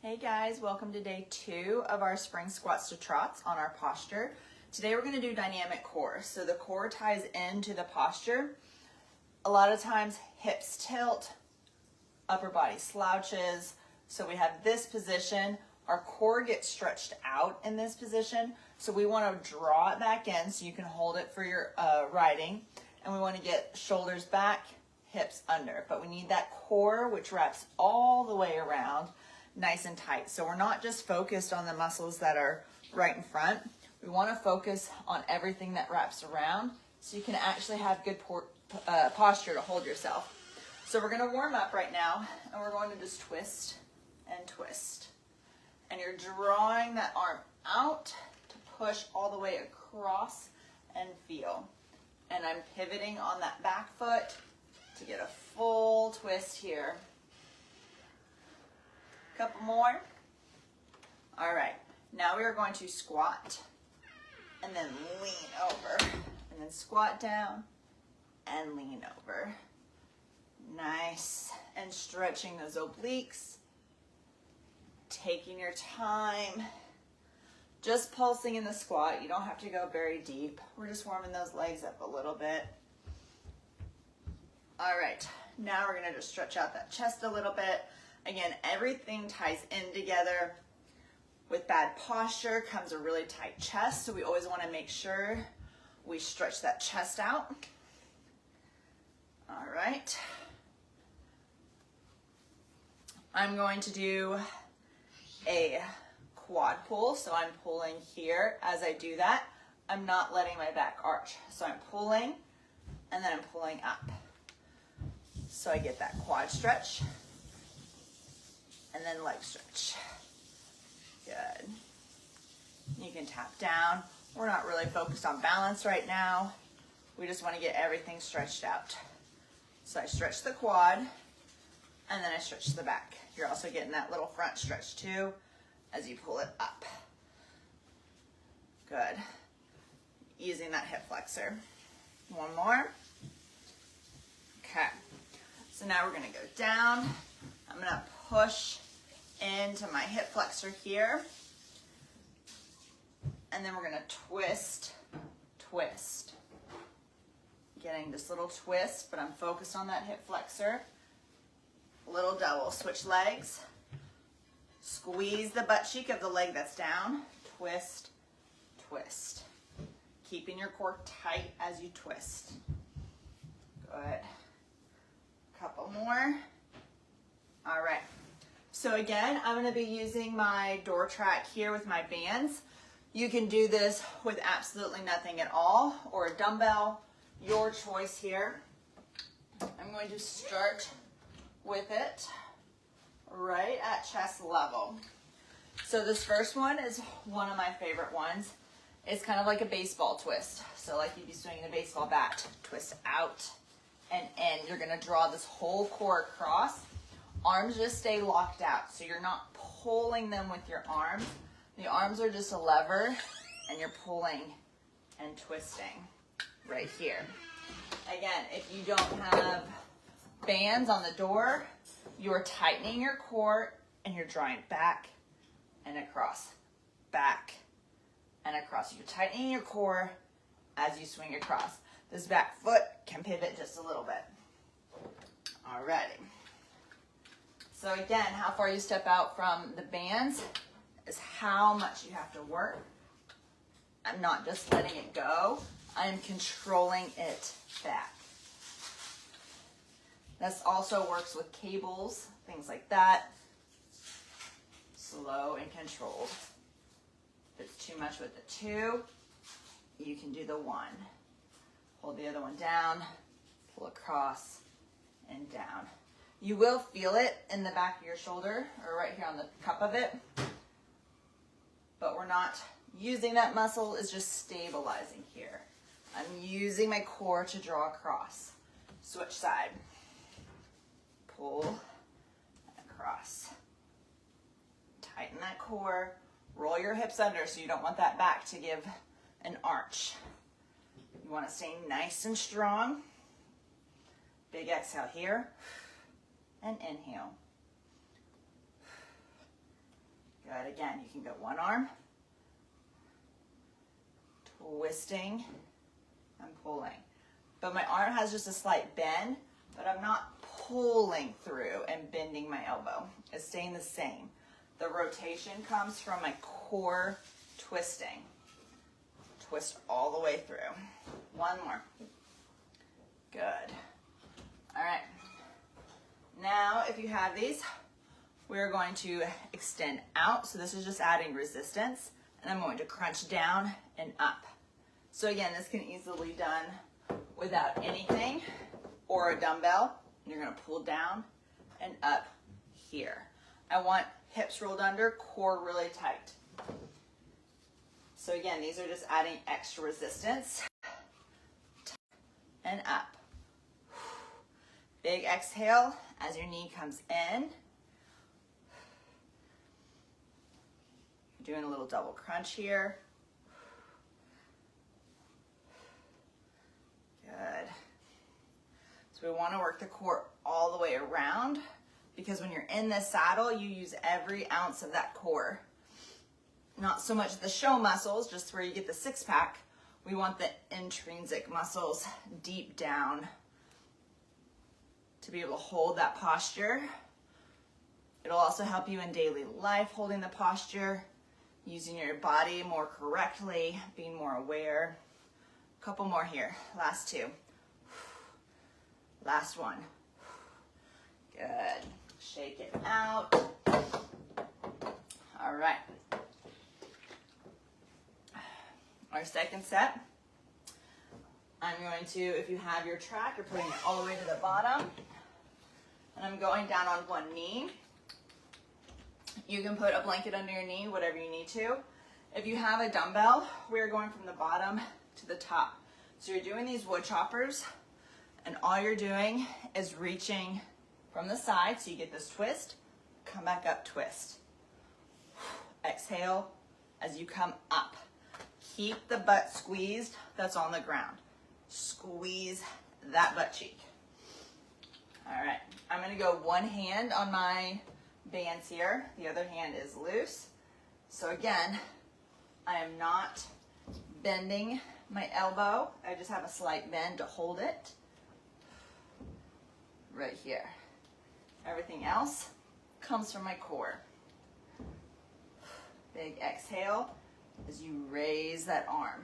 Hey guys, welcome to day 2 of our spring squats to trots on our posture. Today we're going to do dynamic core. So the core ties into the posture. A lot of times hips tilt, upper body slouches. So we have this position. Our core gets stretched out in this position. So we want to draw it back in so you can hold it for your riding. And we want to get shoulders back, hips under. But we need that core which wraps all the way around, nice and tight. So we're not just focused on the muscles that are right in front. We want to focus on everything that wraps around so you can actually have good posture to hold yourself. So we're going to warm up right now, and we're going to just twist and twist. And you're drawing that arm out to push all the way across and feel. And I'm pivoting on that back foot to get a full twist here. Couple more. All right, now we are going to squat and then lean over and then squat down and lean over. Nice. And stretching those obliques, taking your time, just pulsing in the squat. You don't have to go very deep. We're just warming those legs up a little bit. All right, now we're gonna just stretch out that chest a little bit. Again, everything ties in together. With bad posture comes a really tight chest, so we always want to make sure we stretch that chest out. All right. I'm going to do a quad pull, so I'm pulling here. As I do that, I'm not letting my back arch. So I'm pulling, and then I'm pulling up. So I get that quad stretch. And then leg stretch. Good. You can tap down. We're not really focused on balance right now. We just want to get everything stretched out. So I stretch the quad, and then I stretch the back. You're also getting that little front stretch too as you pull it up. Good. Using that hip flexor. One more. Okay. So now we're going to go down. I'm going to push into my hip flexor here. And then we're going to twist, twist. Getting this little twist, but I'm focused on that hip flexor. Little double, switch legs. Squeeze the butt cheek of the leg that's down. Twist, twist. Keeping your core tight as you twist. Good. Couple more. All right. So again, I'm going to be using my door track here with my bands. You can do this with absolutely nothing at all, or a dumbbell, your choice here. I'm going to start with it right at chest level. So this first one is one of my favorite ones. It's kind of like a baseball twist. So like you'd be swinging a baseball bat, twist out and in. You're going to draw this whole core across. Arms just stay locked out, so you're not pulling them with your arms. The arms are just a lever, and you're pulling and twisting right here. Again, if you don't have bands on the door, you're tightening your core, and you're drawing back and across, back and across. You're tightening your core as you swing across. This back foot can pivot just a little bit. Alrighty. So again, how far you step out from the bands is how much you have to work. I'm not just letting it go. I'm controlling it back. This also works with cables, things like that. Slow and controlled. If it's too much with the 2, you can do the 1. Hold the other one down, pull across and down. You will feel it in the back of your shoulder or right here on the cup of it, but we're not using that muscle, it's just stabilizing here. I'm using my core to draw across. Switch side. Pull and across. Tighten that core. Roll your hips under so you don't want that back to give an arch. You want to stay nice and strong. Big exhale here. And inhale. again, you can go one arm, twisting and pulling. But my arm has just a slight bend, but I'm not pulling through and bending my elbow. It's staying the same. The rotation comes from my core twisting. Twist all the way through. One more. Good. All right. Now, if you have these, we're going to extend out. So this is just adding resistance. And I'm going to crunch down and up. So again, this can easily be done without anything or a dumbbell. You're going to pull down and up here. I want hips rolled under, core really tight. So again, these are just adding extra resistance. And up. Big exhale as your knee comes in. Doing a little double crunch here. Good. So we want to work the core all the way around, because when you're in this saddle, you use every ounce of that core. Not so much the show muscles, just where you get the six pack. We want the intrinsic muscles deep down to be able to hold that posture. It'll also help you in daily life, holding the posture, using your body more correctly, being more aware. A couple more here. Last two. Last one. Good. Shake it out. All right. Our second set, I'm going to, if you have your track, you're putting it all the way to the bottom. And I'm going down on one knee. You can put a blanket under your knee, whatever you need to. If you have a dumbbell, we're going from the bottom to the top. So you're doing these wood choppers, and all you're doing is reaching from the side, so you get this twist, come back up, twist. Exhale as you come up. Keep the butt squeezed that's on the ground. Squeeze that butt cheek. All right, I'm gonna go one hand on my bands here. The other hand is loose. So again, I am not bending my elbow. I just have a slight bend to hold it. Right here. Everything else comes from my core. Big exhale as you raise that arm.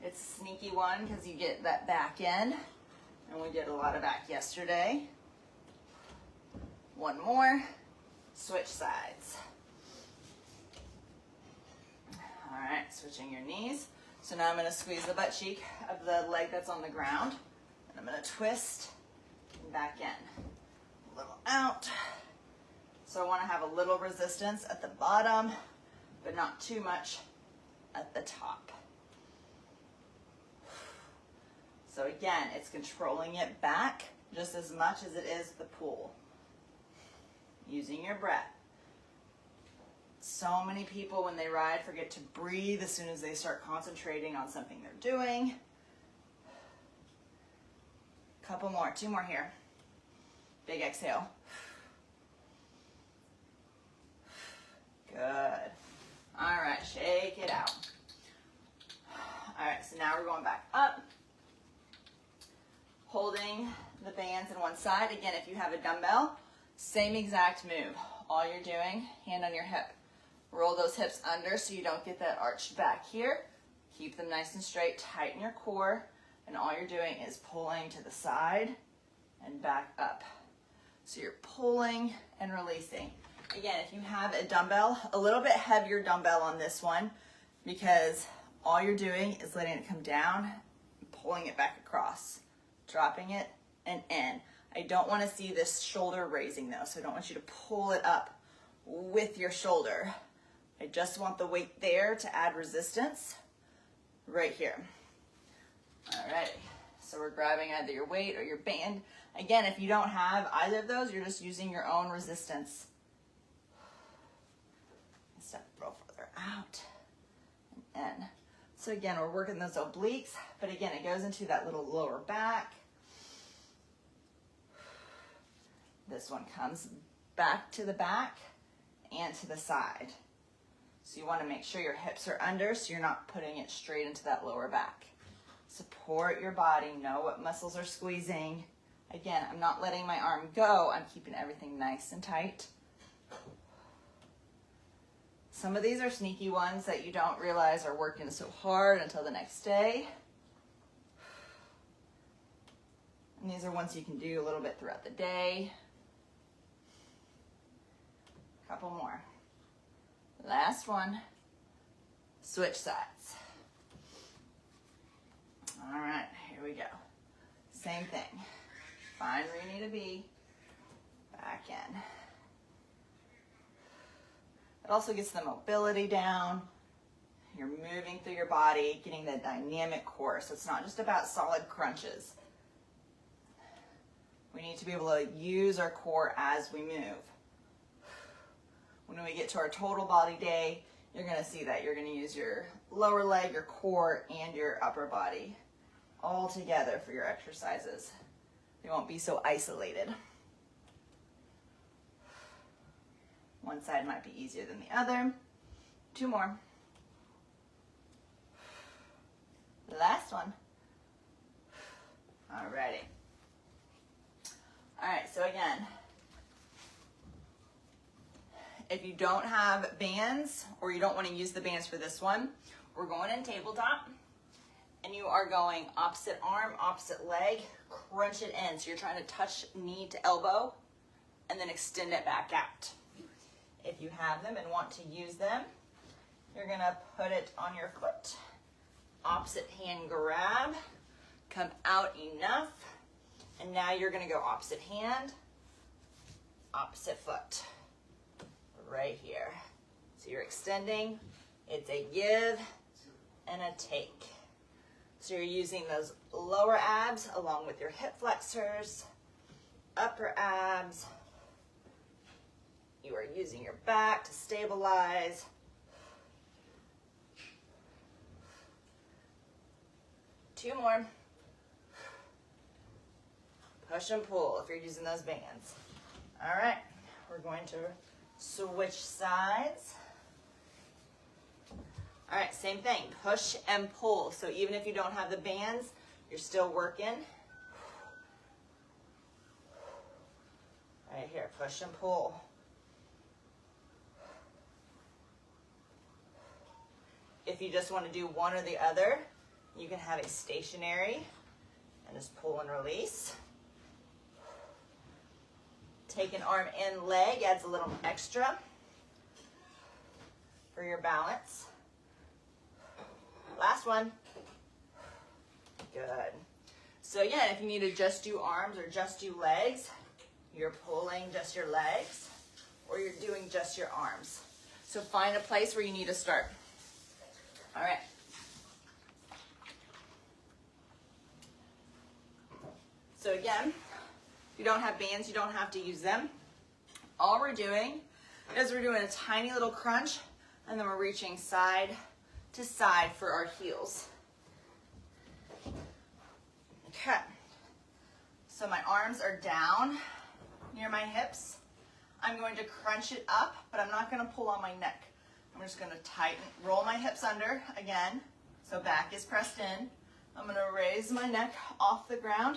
It's a sneaky one because you get that back end, and we did a lot of back yesterday. One more, switch sides. All right, switching your knees. So now I'm gonna squeeze the butt cheek of the leg that's on the ground, and I'm gonna twist and back in. A little out. So I wanna have a little resistance at the bottom, but not too much at the top. So again, it's controlling it back just as much as it is the pull. Using your breath. So many people when they ride forget to breathe as soon as they start concentrating on something they're doing. Couple more, two more here. Big exhale. Good. All right, shake it out. All right, so now we're going back up. Holding the bands in one side. Again, if you have a dumbbell, same exact move. All you're doing, hand on your hip. Roll those hips under so you don't get that arched back here. Keep them nice and straight, tighten your core, and all you're doing is pulling to the side and back up. So you're pulling and releasing. Again, if you have a dumbbell, a little bit heavier dumbbell on this one, because all you're doing is letting it come down, and pulling it back across, dropping it and in. I don't want to see this shoulder raising though, so I don't want you to pull it up with your shoulder. I just want the weight there to add resistance right here. All right, so we're grabbing either your weight or your band. Again, if you don't have either of those, you're just using your own resistance. Step a little further out and in. So again, we're working those obliques, but again, it goes into that little lower back. This one comes back to the back and to the side. So you want to make sure your hips are under so you're not putting it straight into that lower back. Support your body, know what muscles are squeezing. Again, I'm not letting my arm go, I'm keeping everything nice and tight. Some of these are sneaky ones that you don't realize are working so hard until the next day. And these are ones you can do a little bit throughout the day. Couple more. Last one. Switch sides. All right, here we go. Same thing. Find where you need to be. Back in. It also gets the mobility down. You're moving through your body, getting the dynamic core. So it's not just about solid crunches. We need to be able to use our core as we move. When we get to our total body day, you're going to see that. You're going to use your lower leg, your core, and your upper body all together for your exercises. They won't be so isolated. One side might be easier than the other. 2 more. Last one. Alrighty. Alright, so again, if you don't have bands or you don't want to use the bands for this one, we're going in tabletop and you are going opposite arm, opposite leg, crunch it in. So you're trying to touch knee to elbow and then extend it back out. If you have them and want to use them, you're going to put it on your foot. Opposite hand grab, come out enough, and now you're going to go opposite hand, opposite foot. Right here. So you're extending, it's a give and a take. So you're using those lower abs along with your hip flexors, upper abs. You are using your back to stabilize. Two more. Push and pull if you're using those bands. All right, we're going to switch sides. All right, same thing, push and pull. So even if you don't have the bands, you're still working. Right here, push and pull. If you just want to do one or the other, you can have a stationary and just pull and release. Take an arm and leg, adds a little extra for your balance. Last one. Good. So again, if you need to just do arms or just do legs, you're pulling just your legs or you're doing just your arms. So find a place where you need to start. All right. So again, if you don't have bands, you don't have to use them. All we're doing is we're doing a tiny little crunch and then we're reaching side to side for our heels. Okay. So my arms are down near my hips. I'm going to crunch it up, but I'm not going to pull on my neck. I'm just going to tighten, roll my hips under again. So back is pressed in. I'm going to raise my neck off the ground.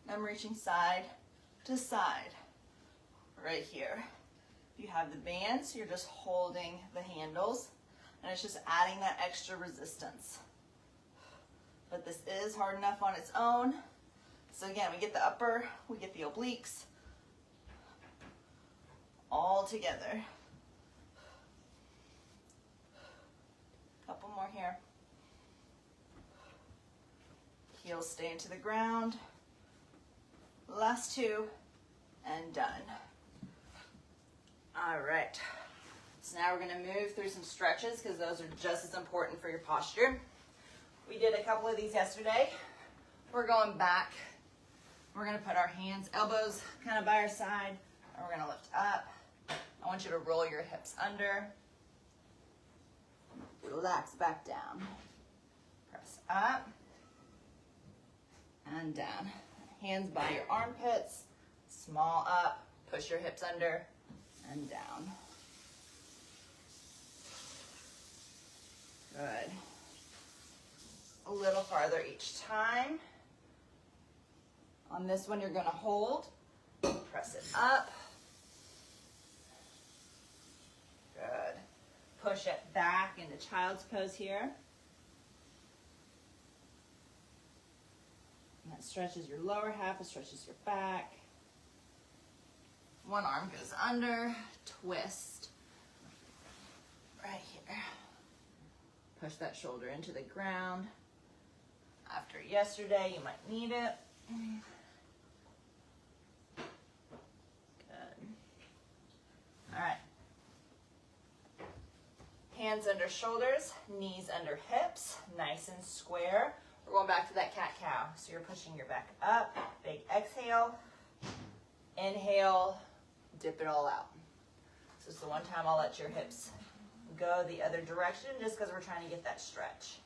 And I'm reaching side to side right here. If you have the bands, you're just holding the handles and it's just adding that extra resistance. But this is hard enough on its own. So again, we get the upper, we get the obliques all together. Couple more here. Heels stay into the ground. Last two, and done. All right. So now we're going to move through some stretches because those are just as important for your posture. We did a couple of these yesterday. We're going back. We're going to put our hands, elbows kind of by our side, and we're going to lift up. I want you to roll your hips under. Relax back down. Press up and down. Hands by your armpits, small up, push your hips under and down. Good. A little farther each time. On this one, you're going to hold, press it up. Good. Push it back into child's pose here. And that stretches your lower half, it stretches your back. One arm goes under, twist. Right here. Push that shoulder into the ground. After yesterday, you might need it. Good. All right. Hands under shoulders, knees under hips, nice and square. We're going back to that cat-cow. So you're pushing your back up, big exhale, inhale, dip it all out. So it's the one time I'll let your hips go the other direction just because we're trying to get that stretch.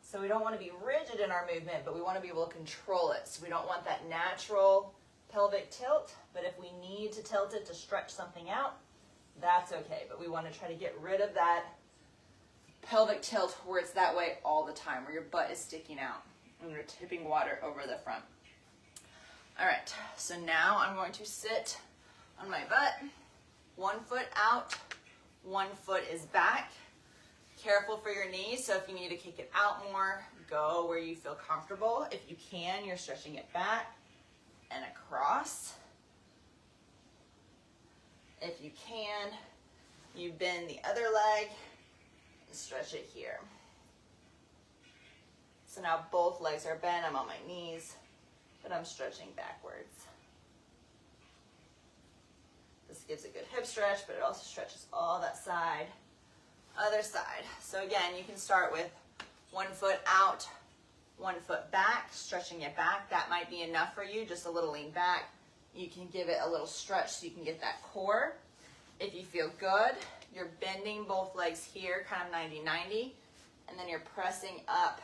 So we don't want to be rigid in our movement, but we want to be able to control it. So we don't want that natural pelvic tilt, but if we need to tilt it to stretch something out, that's okay. But we want to try to get rid of that pelvic tilt where it's that way all the time, where your butt is sticking out and you're tipping water over the front. All right, so now I'm going to sit on my butt, 1 foot out, 1 foot is back. Careful for your knees, so if you need to kick it out more, go where you feel comfortable. If you can, you're stretching it back and across. If you can, you bend the other leg and stretch it here. So now both legs are bent, I'm on my knees, but I'm stretching backwards. This gives a good hip stretch, but it also stretches all that side. Other side. So again, you can start with 1 foot out, 1 foot back, stretching it back. That might be enough for you, just a little lean back. You can give it a little stretch so you can get that core. If you feel good, you're bending both legs here, kind of 90-90, and then you're pressing up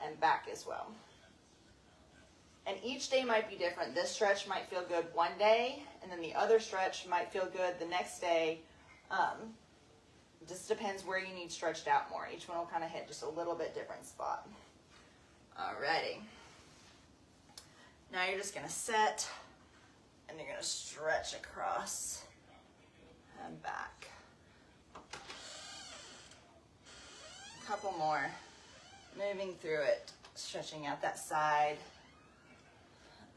and back as well. And each day might be different. This stretch might feel good one day, and then the other stretch might feel good the next day. Just depends where you need stretched out more. Each one will kind of hit just a little bit different spot. Alrighty. Now you're just going to sit, and you're going to stretch across and back. A couple more. Moving through it, stretching out that side.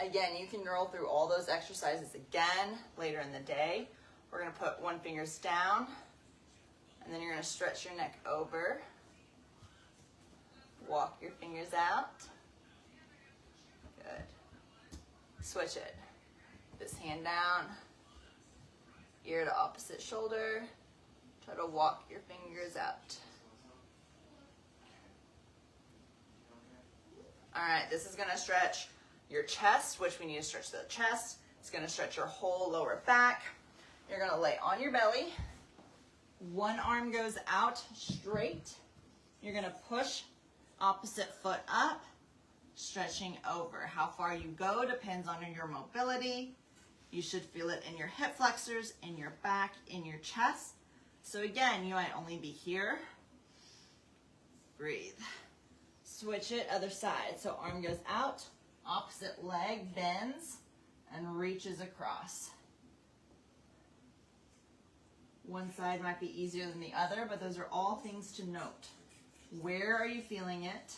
Again, you can roll through all those exercises again later in the day. We're going to put one fingers down, and then you're going to stretch your neck over. Walk your fingers out. Good. Switch it. This hand down, ear to opposite shoulder. Try to walk your fingers out. All right, this is going to stretch your chest, which we need to stretch the chest. It's going to stretch your whole lower back. You're going to lay on your belly. One arm goes out straight. You're going to push opposite foot up, stretching over. How far you go depends on your mobility. You should feel it in your hip flexors, in your back, in your chest. So again, you might only be here. Breathe. Switch it, other side. So arm goes out, opposite leg bends and reaches across. One side might be easier than the other, but those are all things to note. Where are you feeling it?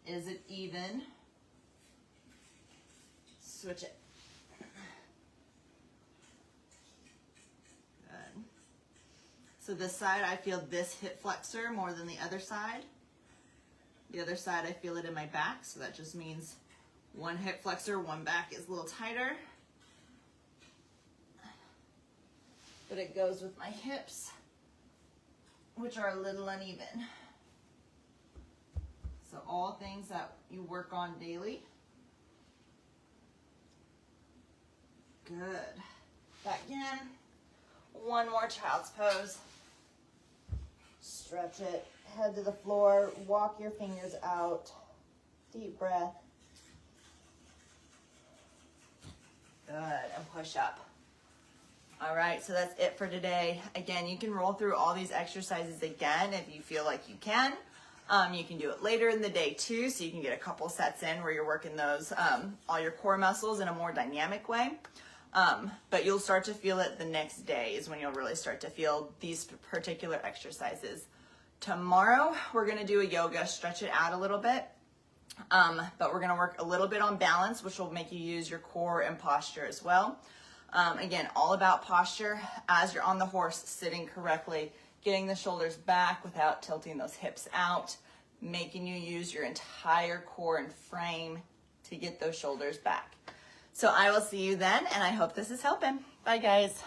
Is it even? Switch it. Good. So this side, I feel this hip flexor more than the other side. The other side, I feel it in my back, so that just means one hip flexor, one back is a little tighter. But it goes with my hips, which are a little uneven. So all things that you work on daily. Good. Back in. One more child's pose. Stretch it. Head to the floor. Walk your fingers out. Deep breath. Good. And push up. All right, so that's it for today. Again, you can roll through all these exercises again if you feel like you can. You can do it later in the day too, so you can get a couple sets in where you're working those, all your core muscles in a more dynamic way. But you'll start to feel it the next day is when you'll really start to feel these particular exercises. Tomorrow, we're gonna do a yoga, stretch it out a little bit. But we're gonna work a little bit on balance, which will make you use your core and posture as well. Again, all about posture as you're on the horse, sitting correctly, getting the shoulders back without tilting those hips out, making you use your entire core and frame to get those shoulders back. So I will see you then, and I hope this is helping. Bye, guys.